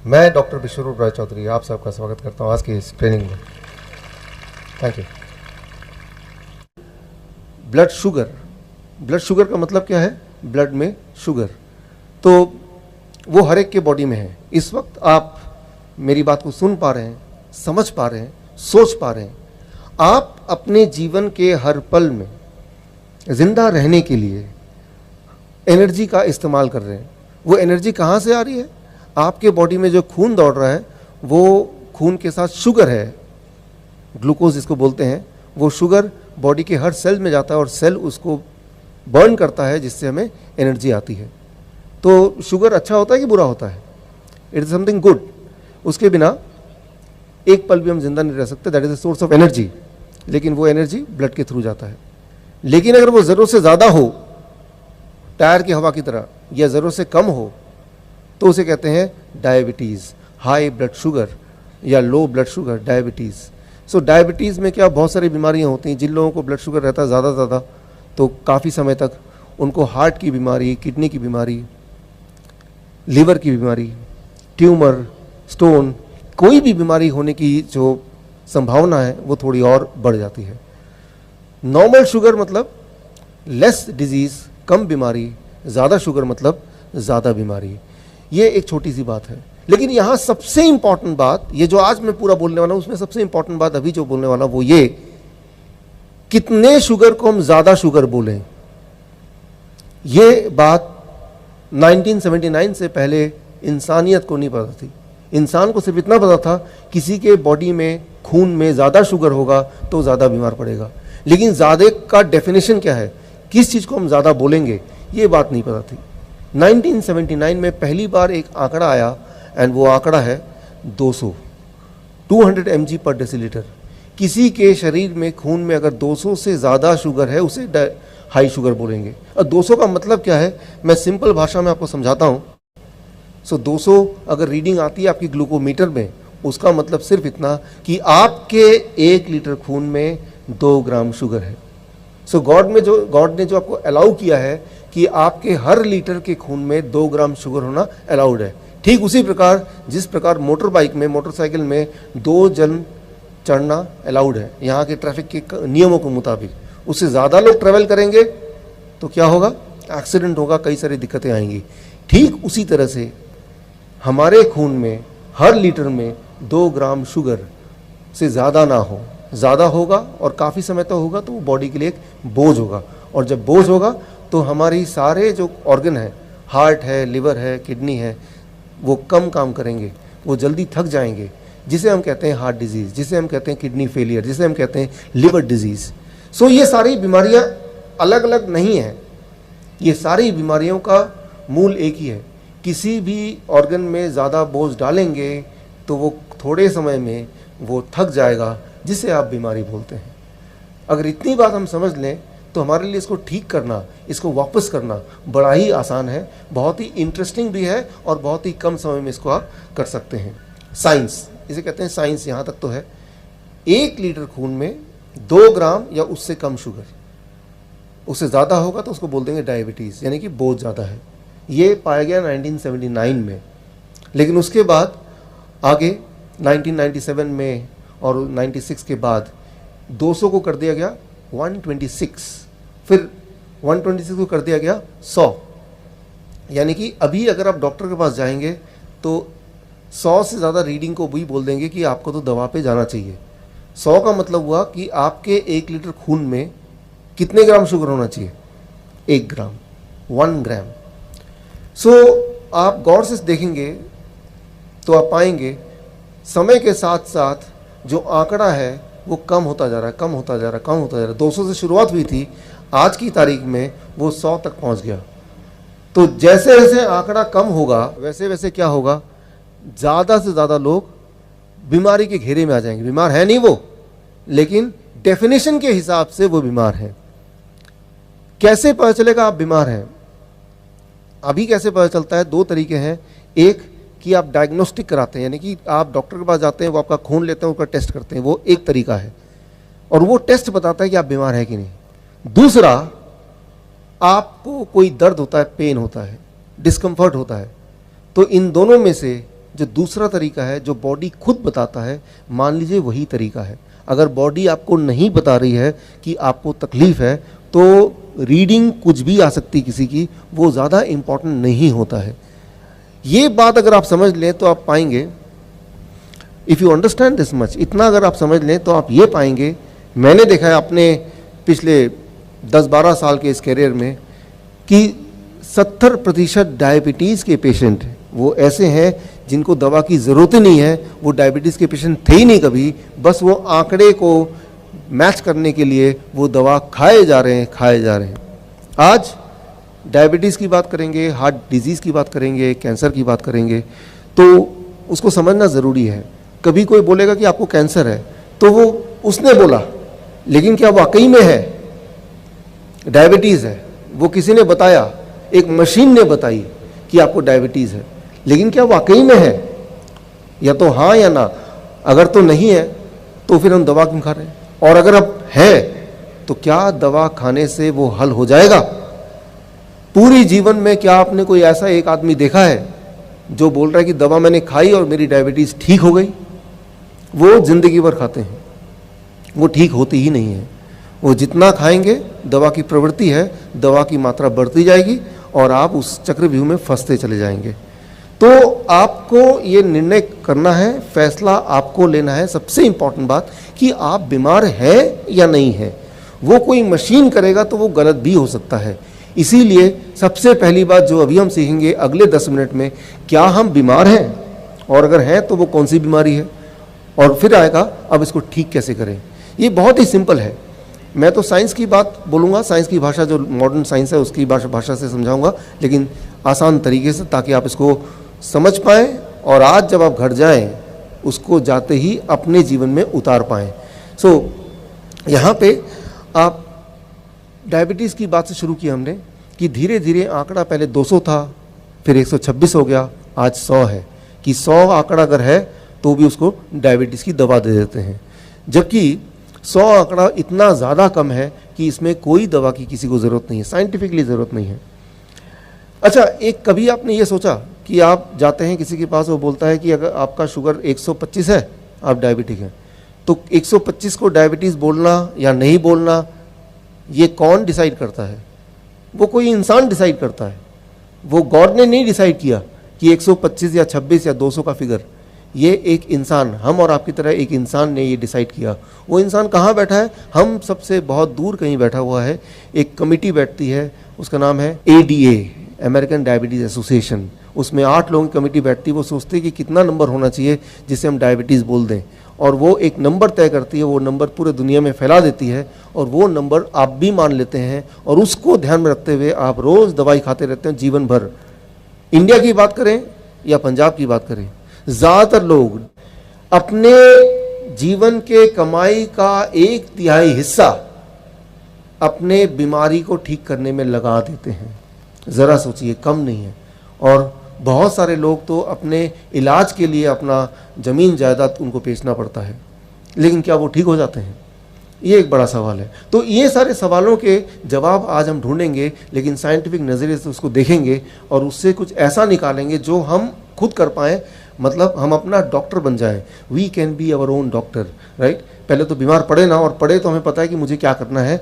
मैं डॉक्टर विश्वरूप राय चौधरी आप सबका स्वागत करता हूँ आज की इस ट्रेनिंग में। Thank you. ब्लड शुगर का मतलब क्या है? ब्लड में शुगर। तो वो हर एक के बॉडी में है। इस वक्त आप मेरी बात को सुन पा रहे हैं, समझ पा रहे हैं, सोच पा रहे हैं। आप अपने जीवन के हर पल में जिंदा रहने के लिए एनर्जी का इस्तेमाल कर रहे हैं। वो एनर्जी कहाँ से आ रही है? आपके बॉडी में जो खून दौड़ रहा है वो खून के साथ शुगर है, ग्लूकोज जिसको बोलते हैं। वो शुगर बॉडी के हर सेल में जाता है और सेल उसको बर्न करता है, जिससे हमें एनर्जी आती है। तो शुगर अच्छा होता है कि बुरा होता है? It is something good. उसके बिना एक पल भी हम जिंदा नहीं रह सकते। That is a source of energy. लेकिन वो एनर्जी ब्लड के थ्रू जाता है। लेकिन अगर वो ज़रूरत से ज़्यादा हो, टायर की हवा की तरह, या ज़रूरत से कम हो, तो उसे कहते हैं डायबिटीज़, हाई ब्लड शुगर या लो ब्लड शुगर, डायबिटीज़। सो डायबिटीज़ में क्या बहुत सारी बीमारियां होती हैं। जिन लोगों को ब्लड शुगर रहता है ज़्यादा तो काफ़ी समय तक उनको हार्ट की बीमारी, किडनी की बीमारी, लीवर की बीमारी, ट्यूमर, स्टोन, कोई भी बीमारी होने की जो संभावना है वो थोड़ी और बढ़ जाती है। नॉर्मल शुगर मतलब लेस डिजीज़, कम बीमारी। ज़्यादा शुगर मतलब ज़्यादा बीमारी। ये एक छोटी सी बात है। लेकिन यहाँ सबसे इंपॉर्टेंट बात, ये जो आज मैं पूरा बोलने वाला हूँ उसमें सबसे इंपॉर्टेंट बात अभी जो बोलने वाला वो ये, कितने शुगर को हम ज़्यादा शुगर बोलें। ये बात 1979 से पहले इंसानियत को नहीं पता थी। इंसान को सिर्फ इतना पता था किसी के बॉडी में, खून में ज़्यादा शुगर होगा तो ज़्यादा बीमार पड़ेगा। लेकिन ज़्यादा का डेफिनेशन क्या है, किस चीज़ को हम ज़्यादा बोलेंगे, ये बात नहीं पता थी। 1979 में पहली बार एक आंकड़ा आया एंड वो आंकड़ा है 200 mg पर डेसीलीटर। किसी के शरीर में, खून में अगर 200 से ज़्यादा शुगर है उसे हाई शुगर बोलेंगे। और 200 का मतलब क्या है, मैं सिंपल भाषा में आपको समझाता हूँ। 200 अगर रीडिंग आती है आपकी ग्लूकोमीटर में, उसका मतलब सिर्फ इतना कि आपके 1 लीटर खून में 2 ग्राम शुगर है। गॉड ने जो आपको अलाउ किया है कि आपके हर लीटर के खून में 2 ग्राम शुगर होना अलाउड है। ठीक उसी प्रकार जिस प्रकार मोटरसाइकिल में 2 जन चढ़ना अलाउड है यहाँ के ट्रैफिक के नियमों के मुताबिक। उससे ज़्यादा लोग ट्रैवल करेंगे तो क्या होगा, एक्सीडेंट होगा, कई सारी दिक्कतें आएंगी। ठीक उसी तरह से हमारे खून में हर लीटर में 2 ग्राम शुगर से ज़्यादा ना हो। ज़्यादा होगा और काफ़ी समय तक होगा तो वो बॉडी के लिए एक बोझ होगा। और जब बोझ होगा तो हमारी सारे जो ऑर्गन है, हार्ट है, लिवर है, किडनी है, वो कम काम करेंगे, वो जल्दी थक जाएंगे, जिसे हम कहते हैं हार्ट डिजीज़, जिसे हम कहते हैं किडनी फेलियर, जिसे हम कहते हैं लिवर डिजीज़। ये सारी बीमारियां अलग अलग नहीं हैं। ये सारी बीमारियों का मूल एक ही है। किसी भी ऑर्गन में ज़्यादा बोझ डालेंगे तो वो थोड़े समय में वो थक जाएगा, जिसे आप बीमारी बोलते हैं। अगर इतनी बात हम समझ लें तो हमारे लिए इसको ठीक करना, इसको वापस करना बड़ा ही आसान है, बहुत ही इंटरेस्टिंग भी है और बहुत ही कम समय में इसको आप कर सकते हैं। साइंस, इसे कहते हैं साइंस, यहाँ तक तो है। 1 लीटर खून में 2 ग्राम या उससे कम शुगर, उससे ज़्यादा होगा तो उसको बोल देंगे डायबिटीज़, यानी कि बोझ ज़्यादा है। ये पाया गया 1979 में। लेकिन उसके बाद आगे 1997 में और 96 के बाद 200 को कर दिया गया 126, फिर 126 को कर दिया गया 100। यानी कि अभी अगर आप डॉक्टर के पास जाएंगे तो 100 से ज़्यादा रीडिंग को भी बोल देंगे कि आपको तो दवा पे जाना चाहिए। 100 का मतलब हुआ कि आपके 1 लीटर खून में कितने ग्राम शुगर होना चाहिए? 1 ग्राम, 1 ग्राम। आप गौर से देखेंगे तो आप पाएंगे समय के साथ साथ जो आंकड़ा है वो कम होता जा रहा है, कम होता जा रहा है। 200 से शुरुआत हुई थी, आज की तारीख में वो 100 तक पहुंच गया। तो जैसे जैसे आंकड़ा कम होगा वैसे वैसे क्या होगा, ज़्यादा से ज़्यादा लोग बीमारी के घेरे में आ जाएंगे। बीमार है नहीं वो, लेकिन डेफिनेशन के हिसाब से वो बीमार है। कैसे पता चलेगा आप बीमार हैं? अभी कैसे पता चलता है? 2 तरीके हैं। एक कि आप डायग्नोस्टिक कराते हैं, यानी कि आप डॉक्टर के पास जाते हैं, वो आपका खून लेते हैं, उसका टेस्ट करते हैं, वो एक तरीका है और वो टेस्ट बताता है कि आप बीमार हैं कि नहीं। दूसरा, आपको कोई दर्द होता है, पेन होता है, डिस्कम्फर्ट होता है, तो इन दोनों में से जो दूसरा तरीका है जो बॉडी खुद बताता है, मान लीजिए वही तरीका है। अगर बॉडी आपको नहीं बता रही है कि आपको तकलीफ़ है, तो रीडिंग कुछ भी आ सकती किसी की, वो ज़्यादा इम्पॉर्टेंट नहीं होता है। ये बात अगर आप समझ लें तो आप पाएंगे, if you understand this much, इतना अगर आप समझ लें तो आप ये पाएंगे, मैंने देखा है अपने पिछले 10-12 साल के इस करियर में कि 70% डायबिटीज़ के पेशेंट वो ऐसे हैं जिनको दवा की ज़रूरत ही नहीं है, वो डायबिटीज़ के पेशेंट थे ही नहीं कभी, बस वो आंकड़े को मैच करने के लिए वो दवा खाए जा रहे हैं। आज डायबिटीज़ की बात करेंगे, हार्ट डिजीज़ की बात करेंगे, कैंसर की बात करेंगे, तो उसको समझना ज़रूरी है। कभी कोई बोलेगा कि आपको कैंसर है, तो वो उसने बोला, लेकिन क्या वाकई में है? डायबिटीज़ है, वो किसी ने बताया, एक मशीन ने बताई कि आपको डायबिटीज़ है, लेकिन क्या वाकई में है? या तो हाँ या ना। अगर तो नहीं है तो फिर हम दवा क्यों खा रहे हैं? और अगर अब है तो क्या दवा खाने से वो हल हो जाएगा? पूरी जीवन में क्या आपने कोई ऐसा एक आदमी देखा है जो बोल रहा है कि दवा मैंने खाई और मेरी डायबिटीज़ ठीक हो गई? वो जिंदगी भर खाते हैं, वो ठीक होती ही नहीं है। वो जितना खाएंगे, दवा की प्रवृत्ति है, दवा की मात्रा बढ़ती जाएगी और आप उस चक्रव्यूह में फंसते चले जाएंगे। तो आपको ये निर्णय करना है, फैसला आपको लेना है। सबसे इंपॉर्टेंट बात कि आप बीमार हैं या नहीं हैं। वो कोई मशीन करेगा तो वो गलत भी हो सकता है। इसीलिए सबसे पहली बात जो अभी हम सीखेंगे अगले 10 मिनट में, क्या हम बीमार हैं, और अगर हैं तो वो कौन सी बीमारी है, और फिर आएगा अब इसको ठीक कैसे करें। ये बहुत ही सिंपल है। मैं तो साइंस की बात बोलूँगा, साइंस की भाषा जो मॉडर्न साइंस है उसकी भाषा से समझाऊंगा, लेकिन आसान तरीके से, ताकि आप इसको समझ पाएँ और आज जब आप घर जाएं उसको जाते ही अपने जीवन में उतार पाएँ। यहाँ पे आप डायबिटीज़ की बात से शुरू की हमने कि धीरे धीरे आंकड़ा पहले 200 था, फिर 126 हो गया, आज 100 है, कि 100 आंकड़ा अगर है तो भी उसको डायबिटीज़ की दवा दे देते हैं। जबकि 100 आंकड़ा इतना ज़्यादा कम है कि इसमें कोई दवा की किसी को ज़रूरत नहीं है, साइंटिफिकली ज़रूरत नहीं है। अच्छा, एक कभी आपने ये सोचा कि आप जाते हैं किसी के पास, वो बोलता है कि अगर आपका शुगर 125 है, आप डायबिटिक हैं, तो 125 को डायबिटीज़ बोलना या नहीं बोलना ये कौन डिसाइड करता है? वो कोई इंसान डिसाइड करता है। वो गॉड ने नहीं डिसाइड किया कि 125 या 26 या 200 का फिगर, ये एक इंसान, हम और आपकी तरह एक इंसान ने ये डिसाइड किया। वो इंसान कहाँ बैठा है? हम सबसे बहुत दूर कहीं बैठा हुआ है। एक कमिटी बैठती है, उसका नाम है ADA, अमेरिकन डायबिटीज़ एसोसिएशन। उसमें 8 लोगों की कमेटी बैठती है। वो सोचती है कि कितना नंबर होना चाहिए जिससे हम डायबिटीज़ बोल दें, और वो एक नंबर तय करती है। वो नंबर पूरे दुनिया में फैला देती है, और वो नंबर आप भी मान लेते हैं, और उसको ध्यान में रखते हुए आप रोज़ दवाई खाते रहते हैं जीवन भर। इंडिया की बात करें या पंजाब की बात करें, ज़्यादातर लोग अपने जीवन के कमाई का 1/3 हिस्सा अपने बीमारी को ठीक करने में लगा देते हैं। ज़रा सोचिए, कम नहीं है। और बहुत सारे लोग तो अपने इलाज के लिए अपना ज़मीन जायदाद उनको बेचना पड़ता है, लेकिन क्या वो ठीक हो जाते हैं? ये एक बड़ा सवाल है। तो ये सारे सवालों के जवाब आज हम ढूंढेंगे, लेकिन साइंटिफिक नज़रिए से उसको देखेंगे और उससे कुछ ऐसा निकालेंगे जो हम खुद कर पाएँ, मतलब हम अपना डॉक्टर बन जाएं। We can be our own doctor, right. पहले तो बीमार पड़े ना, और पड़े तो हमें पता है कि मुझे क्या करना है।